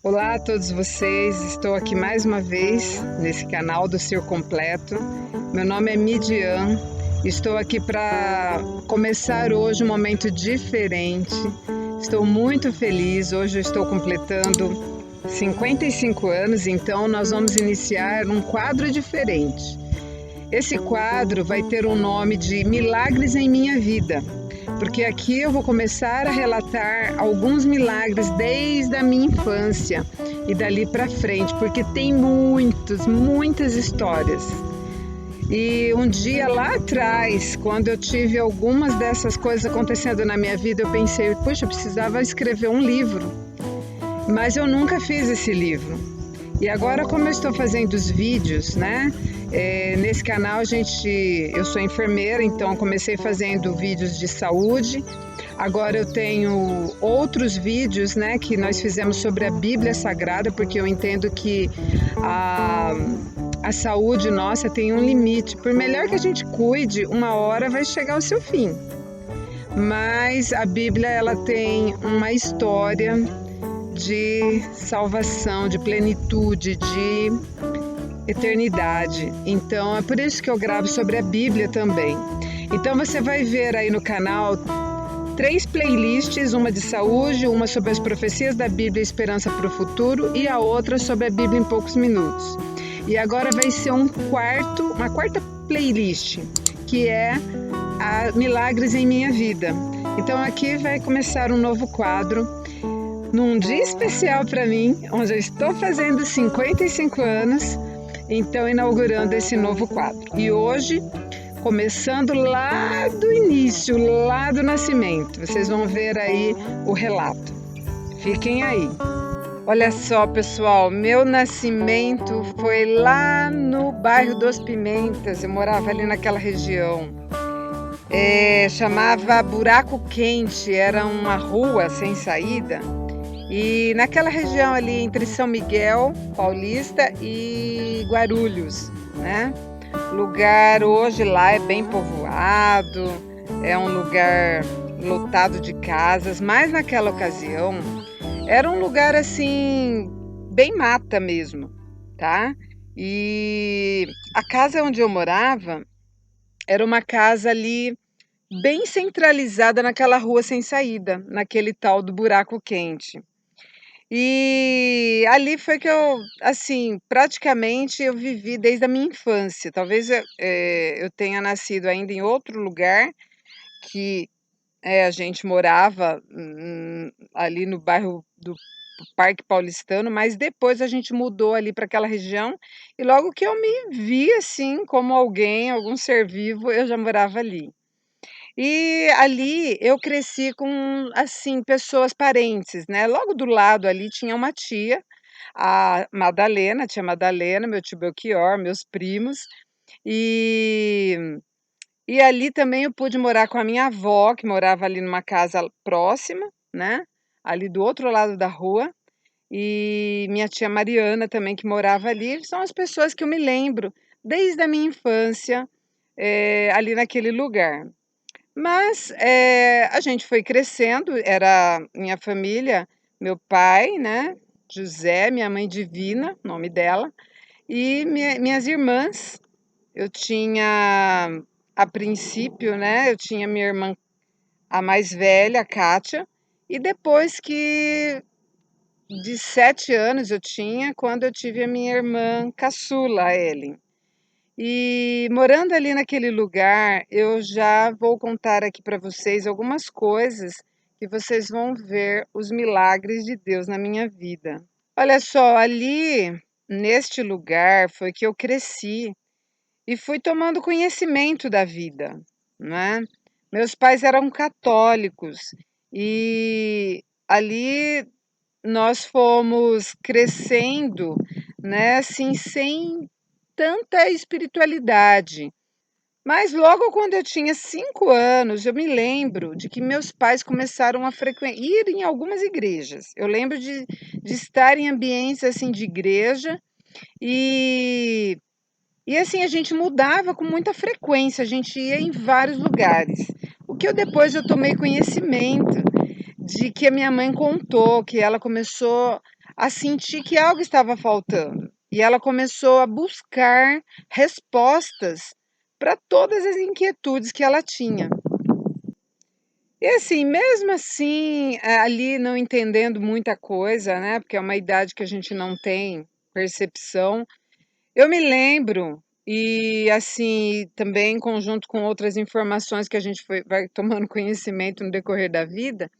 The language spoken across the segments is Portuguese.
Olá a todos vocês, estou aqui mais uma vez nesse canal do Ser Completo. Meu nome é Midian, estou aqui para começar hoje um momento diferente. Estou muito feliz, hoje eu estou completando 55 anos, então nós vamos iniciar um quadro diferente. Esse quadro vai ter um nome de Milagres em Minha Vida, porque aqui eu vou começar a relatar alguns milagres desde a minha infância e dali para frente, porque tem muitas histórias. E um dia lá atrás, quando eu tive algumas dessas coisas acontecendo na minha vida, eu pensei, puxa, eu precisava escrever um livro, mas eu nunca fiz esse livro. E agora, como eu estou fazendo os vídeos, né? Nesse canal eu sou enfermeira, então comecei fazendo vídeos de saúde. Agora eu tenho outros vídeos, né, que nós fizemos sobre a Bíblia Sagrada, porque eu entendo que a, a saúde nossa tem um limite. Por melhor que a gente cuide, uma hora vai chegar ao seu fim. Mas a Bíblia, ela tem uma história de salvação, de plenitude, de eternidade. Então é por isso que eu gravo sobre a Bíblia também. Então você vai ver aí no canal 3 playlists, uma de saúde, uma sobre as profecias da Bíblia e esperança para o futuro e a outra sobre a Bíblia em poucos minutos. E agora vai ser uma quarta playlist, que é a Milagres em Minha Vida. Então aqui vai começar um novo quadro num dia especial para mim, onde eu estou fazendo 55 anos, então inaugurando esse novo quadro. E hoje, começando lá do início, lá do nascimento, vocês vão ver aí o relato. Fiquem aí. Olha só, pessoal, meu nascimento foi lá no bairro dos Pimentas, eu morava ali naquela região. Chamava Buraco Quente, era uma rua sem saída. E naquela região ali entre São Miguel Paulista e Guarulhos, né? Lugar hoje lá é bem povoado, é um lugar lotado de casas, mas naquela ocasião era um lugar assim, bem mata mesmo, tá? E a casa onde eu morava era uma casa ali bem centralizada naquela rua sem saída, naquele tal do Buraco Quente. E ali foi que eu, assim, praticamente eu vivi desde a minha infância. Talvez eu tenha nascido ainda em outro lugar que a gente morava ali no bairro do Parque Paulistano, mas depois a gente mudou ali para aquela região e logo que eu me vi assim como alguém, algum ser vivo, eu já morava ali. E ali eu cresci com, assim, pessoas parentes, né, logo do lado ali tinha uma tia, a Madalena, tia Madalena, meu tio Belchior, meus primos, e e ali também eu pude morar com a minha avó, que morava ali numa casa próxima, né, ali do outro lado da rua, e minha tia Mariana também que morava ali, são as pessoas que eu me lembro desde a minha infância, ali naquele lugar. Mas, a gente foi crescendo, era minha família, meu pai, né, José, minha mãe Divina, nome dela, e minhas irmãs. Eu tinha, a princípio, né, eu tinha minha irmã, a mais velha, a Kátia, e depois que de 7 anos eu tinha, quando eu tive a minha irmã caçula, a Ellen. E morando ali naquele lugar, eu já vou contar aqui para vocês algumas coisas que vocês vão ver os milagres de Deus na minha vida. Olha só, ali neste lugar foi que eu cresci e fui tomando conhecimento da vida, né? Meus pais eram católicos e ali nós fomos crescendo, né, assim, sem tanta espiritualidade. Mas logo quando eu tinha 5 anos, eu me lembro de que meus pais começaram a ir em algumas igrejas. Eu lembro de estar em ambientes assim de igreja e, e assim a gente mudava com muita frequência, a gente ia em vários lugares. O que eu depois eu tomei conhecimento de que a minha mãe contou que ela começou a sentir que algo estava faltando. E ela começou a buscar respostas para todas as inquietudes que ela tinha. E assim, mesmo assim, ali não entendendo muita coisa, né? Porque é uma idade que a gente não tem percepção. Eu me lembro, e assim, também em conjunto com outras informações que a gente vai tomando conhecimento no decorrer da vida,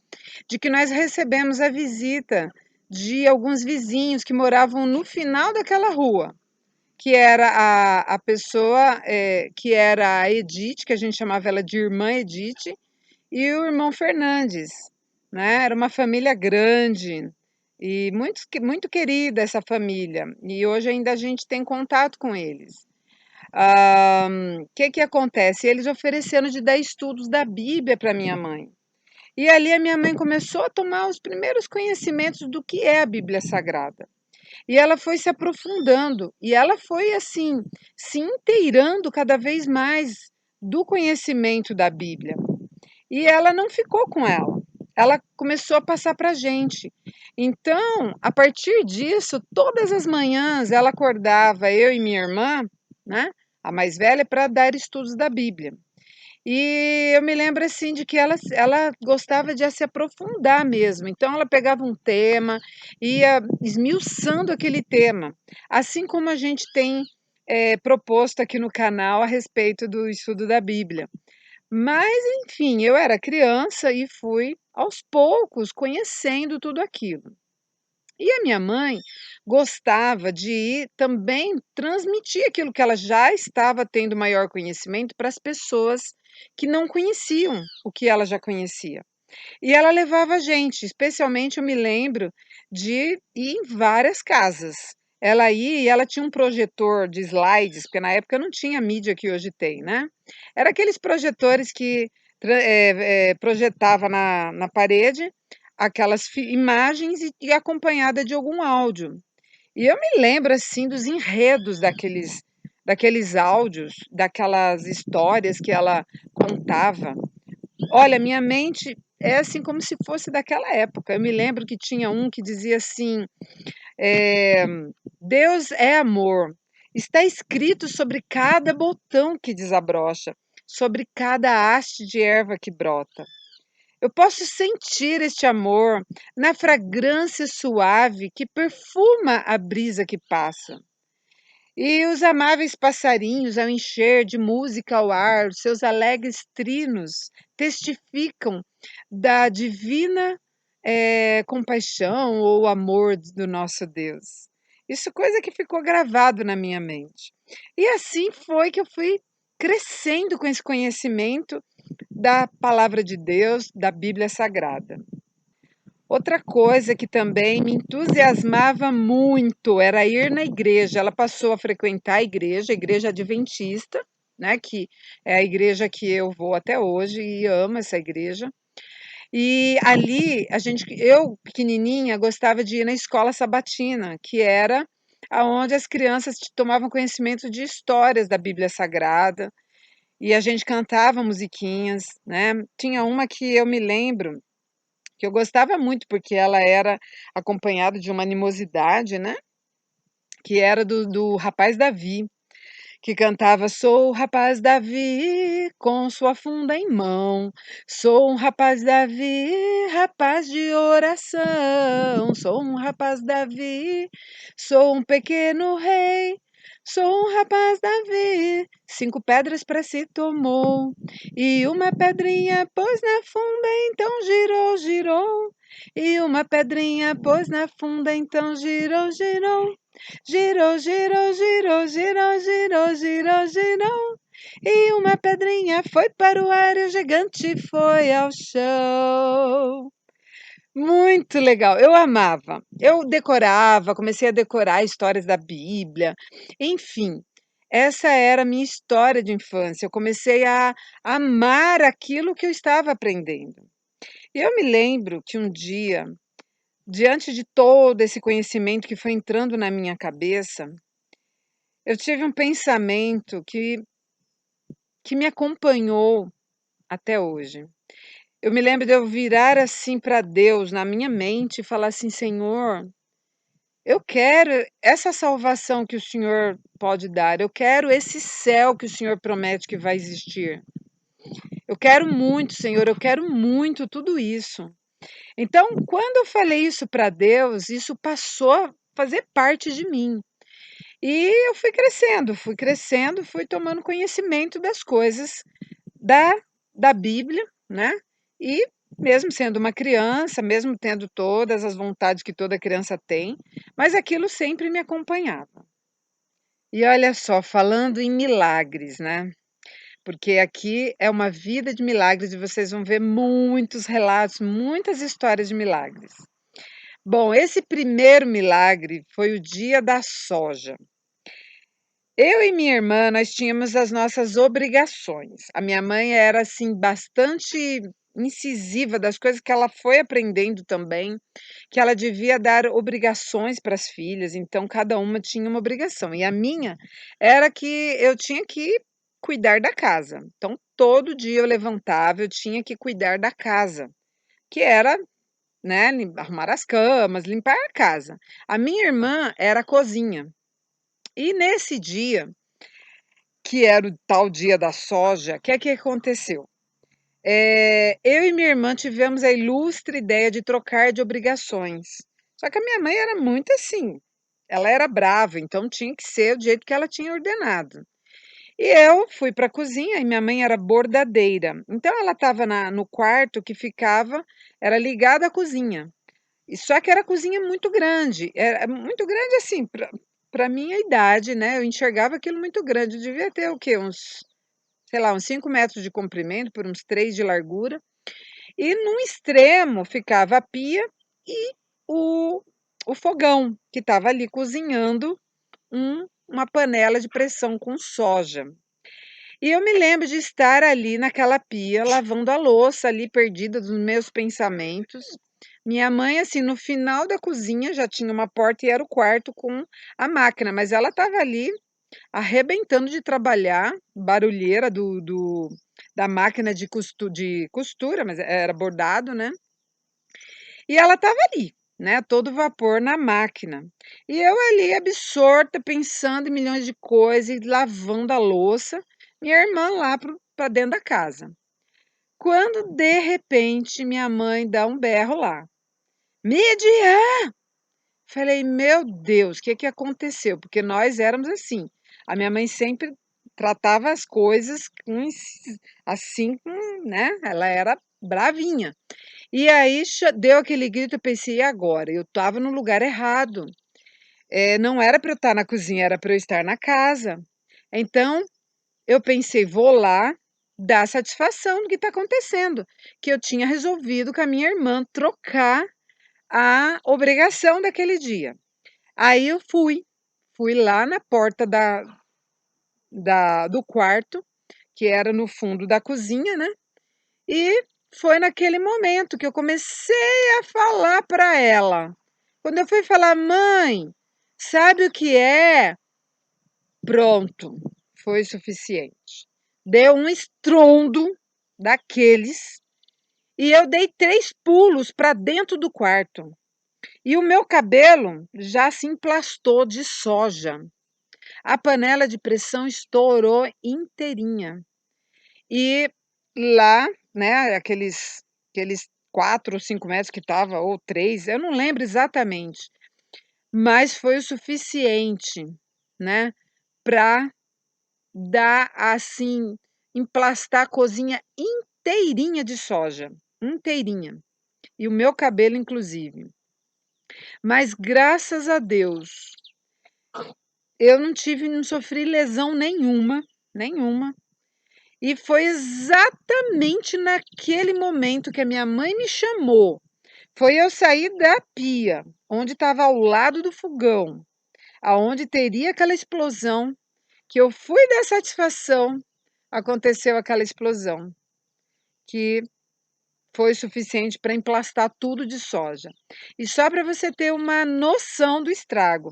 de que nós recebemos a visita de alguns vizinhos que moravam no final daquela rua, que era a pessoa, que era a Edith, que a gente chamava ela de irmã Edith, e o irmão Fernandes, né? Era uma família grande e muito querida essa família. E hoje ainda a gente tem contato com eles. Que acontece? Eles ofereceram de dar estudos da Bíblia para minha mãe. E ali a minha mãe começou a tomar os primeiros conhecimentos do que é a Bíblia Sagrada. E ela foi se aprofundando, e ela foi assim, se inteirando cada vez mais do conhecimento da Bíblia. E ela não ficou com ela. Ela começou a passar para a gente. Então, a partir disso, todas as manhãs ela acordava eu e minha irmã, né, a mais velha, para dar estudos da Bíblia. E eu me lembro assim de que ela gostava de se aprofundar mesmo. Então ela pegava um tema, ia esmiuçando aquele tema, assim como a gente tem proposto aqui no canal a respeito do estudo da Bíblia. Mas, enfim, eu era criança e fui aos poucos conhecendo tudo aquilo. E a minha mãe gostava de ir também transmitir aquilo que ela já estava tendo maior conhecimento para as pessoas que não conheciam o que ela já conhecia. E ela levava a gente, especialmente eu me lembro de ir em várias casas. Ela ia e ela tinha um projetor de slides, porque na época não tinha a mídia que hoje tem, né? Era aqueles projetores que projetava na parede aquelas imagens e acompanhada de algum áudio. E eu me lembro assim dos enredos daqueles áudios, daquelas histórias que ela contava. Olha, minha mente é assim como se fosse daquela época. Eu me lembro que tinha um que dizia assim: eh, Deus é amor. Está escrito sobre cada botão que desabrocha, sobre cada haste de erva que brota. Eu posso sentir este amor na fragrância suave que perfuma a brisa que passa. E os amáveis passarinhos, ao encher de música ao ar, seus alegres trinos testificam da divina compaixão ou amor do nosso Deus. Isso coisa que ficou gravado na minha mente. E assim foi que eu fui crescendo com esse conhecimento da palavra de Deus, da Bíblia Sagrada. Outra coisa que também me entusiasmava muito era ir na igreja. Ela passou a frequentar a igreja adventista, né, que é a igreja que eu vou até hoje e amo essa igreja. E ali eu pequenininha gostava de ir na escola sabatina, que era aonde as crianças tomavam conhecimento de histórias da Bíblia Sagrada e a gente cantava musiquinhas, né? Tinha uma que eu me lembro que eu gostava muito, porque ela era acompanhada de uma animosidade, né, que era do rapaz Davi, que cantava: "Sou o rapaz Davi, com sua funda em mão. Sou um rapaz Davi, rapaz de oração. Sou um rapaz Davi, sou um pequeno rei. Sou um rapaz Davi, 5 pedras para si tomou, e uma pedrinha pôs na funda, então girou, girou. E uma pedrinha pôs na funda, então girou, girou. Girou, girou, girou, girou, girou, girou, girou. E uma pedrinha foi para o ar e o gigante foi ao chão." Muito legal, eu amava. Eu decorava, comecei a decorar histórias da Bíblia, enfim, essa era a minha história de infância. Eu comecei a amar aquilo que eu estava aprendendo. E eu me lembro que um dia, diante de todo esse conhecimento que foi entrando na minha cabeça, eu tive um pensamento que me acompanhou até hoje. Eu me lembro de eu virar assim para Deus na minha mente e falar assim: "Senhor, eu quero essa salvação que o Senhor pode dar, eu quero esse céu que o Senhor promete que vai existir. Eu quero muito, Senhor, eu quero muito tudo isso". Então, quando eu falei isso para Deus, isso passou a fazer parte de mim. E eu fui crescendo, fui tomando conhecimento das coisas da da Bíblia, né, e mesmo sendo uma criança, mesmo tendo todas as vontades que toda criança tem, mas aquilo sempre me acompanhava. E olha só, falando em milagres, né, porque aqui é uma vida de milagres e vocês vão ver muitos relatos, muitas histórias de milagres. Bom, esse primeiro milagre foi o dia da soja. Eu e minha irmã, nós tínhamos as nossas obrigações. A minha mãe era, assim, bastante incisiva das coisas que ela foi aprendendo também, que ela devia dar obrigações para as filhas, então cada uma tinha uma obrigação. E a minha era que eu tinha que cuidar da casa. Então todo dia eu levantava, eu tinha que cuidar da casa, que era, né, arrumar as camas, limpar a casa. A minha irmã era a cozinha. E nesse dia que era o tal dia da soja, o que é que aconteceu? Eu e minha irmã tivemos a ilustre ideia de trocar de obrigações. Só que a minha mãe era muito assim, ela era brava, então tinha que ser do jeito que ela tinha ordenado. E eu fui para a cozinha e minha mãe era bordadeira, então ela estava no quarto que ficava, era ligado à cozinha. E só que era cozinha muito grande, era muito grande assim, para minha idade, né, eu enxergava aquilo muito grande, eu devia ter o quê? Uns, sei lá, uns 5 metros de comprimento por uns 3 de largura, e num extremo ficava a pia e o o fogão, que estava ali cozinhando uma panela de pressão com soja. E eu me lembro de estar ali naquela pia, lavando a louça ali, perdida dos meus pensamentos. Minha mãe, assim, no final da cozinha já tinha uma porta e era o quarto com a máquina, mas ela estava ali arrebentando de trabalhar, barulheira da máquina de costura, mas era bordado, né. E ela estava ali, né, a todo vapor na máquina. E eu ali absorta, pensando em milhões de coisas e lavando a louça, minha irmã lá para dentro da casa. Quando de repente minha mãe dá um berro lá: "Mídia!". Falei: "Meu Deus, o que que aconteceu?", porque nós éramos assim, a minha mãe sempre tratava as coisas assim, né, ela era bravinha. E aí deu aquele grito, eu pensei: "E agora?". Eu estava no lugar errado, não era para eu estar na cozinha, era para eu estar na casa. Então, eu pensei: "Vou lá dar satisfação do que está acontecendo", que eu tinha resolvido com a minha irmã trocar a obrigação daquele dia. Aí eu fui lá na porta do quarto, que era no fundo da cozinha, né, e foi naquele momento que eu comecei a falar para ela. Quando eu fui falar: "Mãe, sabe o que é?", pronto, foi suficiente. Deu um estrondo daqueles e eu dei 3 pulos para dentro do quarto. E o meu cabelo já se emplastou de soja. A panela de pressão estourou inteirinha. E lá, né, aqueles 4 ou 5 metros que estava, ou 3, eu não lembro exatamente, mas foi o suficiente, né, para dar, assim, emplastar a cozinha inteirinha de soja, inteirinha, e o meu cabelo inclusive. Mas graças a Deus, eu não sofri lesão nenhuma, nenhuma. E foi exatamente naquele momento que a minha mãe me chamou. Foi eu sair da pia, onde estava ao lado do fogão, aonde teria aquela explosão, que eu fui dar satisfação, aconteceu aquela explosão, que foi suficiente para emplastar tudo de soja. E só para você ter uma noção do estrago,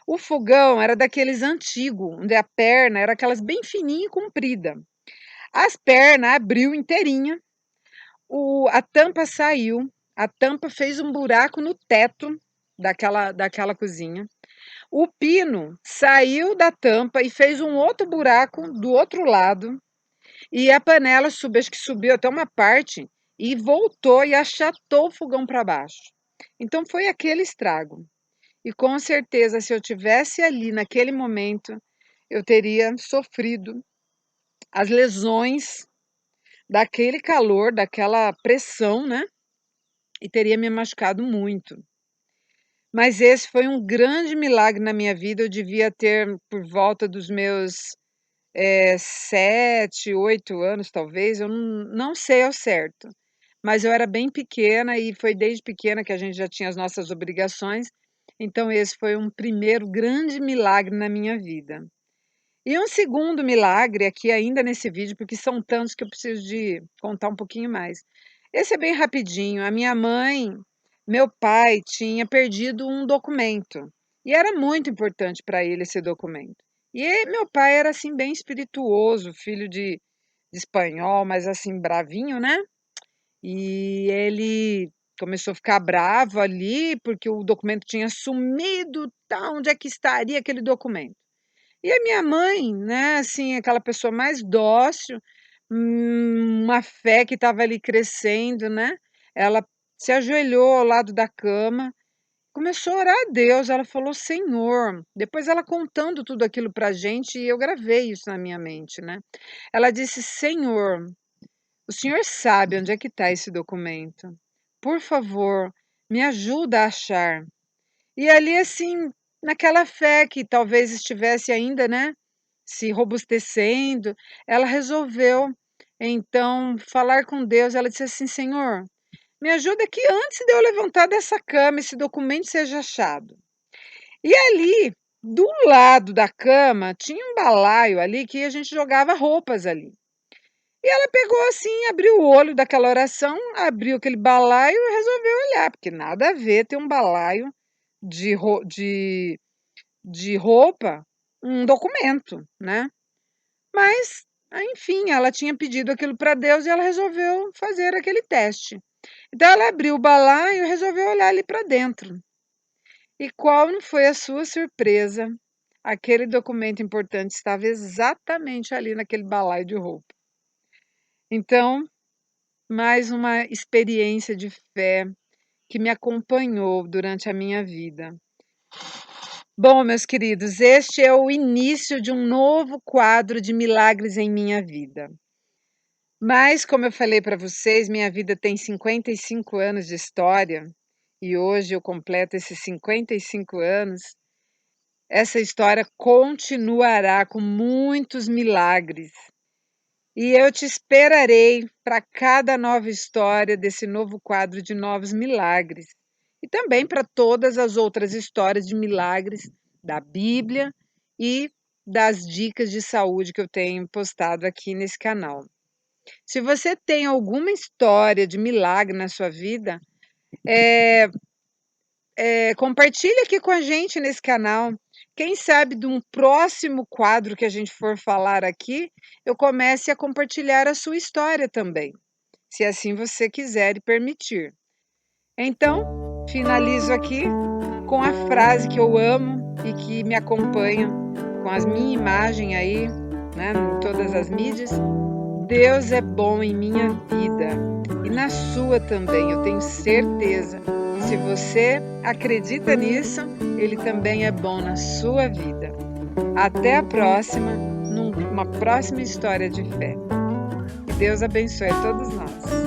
o fogão era daqueles antigo, onde a perna era aquelas bem fininha e comprida. As pernas abriu inteirinha. A tampa saiu, a tampa fez um buraco no teto daquela cozinha. O pino saiu da tampa e fez um outro buraco do outro lado. E a panela acho que subiu até uma parte e voltou e achatou o fogão para baixo. Então foi aquele estrago. E com certeza, se eu tivesse ali naquele momento, eu teria sofrido as lesões daquele calor, daquela pressão, né? E teria me machucado muito. Mas esse foi um grande milagre na minha vida. Eu devia ter por volta dos meus 7, 8 anos, talvez, eu não sei ao certo. Mas eu era bem pequena e foi desde pequena que a gente já tinha as nossas obrigações. Então, esse foi um primeiro grande milagre na minha vida. E um segundo milagre aqui ainda nesse vídeo, porque são tantos que eu preciso de contar um pouquinho mais. Esse é bem rapidinho. A minha mãe, meu pai tinha perdido um documento e era muito importante para ele esse documento. Meu pai era assim bem espirituoso, filho de espanhol, mas assim bravinho, né? E ele começou a ficar bravo ali porque o documento tinha sumido, tá? Onde é que estaria aquele documento? E a minha mãe, né, assim, aquela pessoa mais dócil, uma fé que estava ali crescendo, né? Ela se ajoelhou ao lado da cama, começou a orar a Deus. Ela falou: Senhor. Depois ela contando tudo aquilo para a gente, e eu gravei isso na minha mente, né? Ela disse: Senhor, o senhor sabe onde é que está esse documento. Por favor, me ajuda a achar. E ali, assim, naquela fé que talvez estivesse ainda, né, se robustecendo, ela resolveu, então, falar com Deus. Ela disse assim: Senhor, me ajuda que antes de eu levantar dessa cama, esse documento seja achado. E ali, do lado da cama, tinha um balaio ali que a gente jogava roupas ali. E ela pegou assim, abriu o olho daquela oração, abriu aquele balaio e resolveu olhar, porque nada a ver ter um balaio de, de roupa, um documento, né? Mas, enfim, ela tinha pedido aquilo para Deus e ela resolveu fazer aquele teste. Então ela abriu o balaio e resolveu olhar ali para dentro. E qual não foi a sua surpresa? Aquele documento importante estava exatamente ali naquele balaio de roupa. Então, mais uma experiência de fé que me acompanhou durante a minha vida. Bom, meus queridos, este é o início de um novo quadro de milagres em minha vida. Mas, como eu falei para vocês, minha vida tem 55 anos de história e hoje eu completo esses 55 anos. Essa história continuará com muitos milagres. E eu te esperarei para cada nova história desse novo quadro de novos milagres. E também para todas as outras histórias de milagres da Bíblia e das dicas de saúde que eu tenho postado aqui nesse canal. Se você tem alguma história de milagre na sua vida, compartilhe aqui com a gente nesse canal. Quem sabe de um próximo quadro que a gente for falar aqui, eu comece a compartilhar a sua história também, se assim você quiser e permitir. Então, finalizo aqui com a frase que eu amo e que me acompanha com a minha imagem aí, né, em todas as mídias. Deus é bom em minha vida e na sua também, eu tenho certeza. Se você acredita nisso, Ele também é bom na sua vida. Até a próxima, numa próxima história de fé. Que Deus abençoe a todos nós.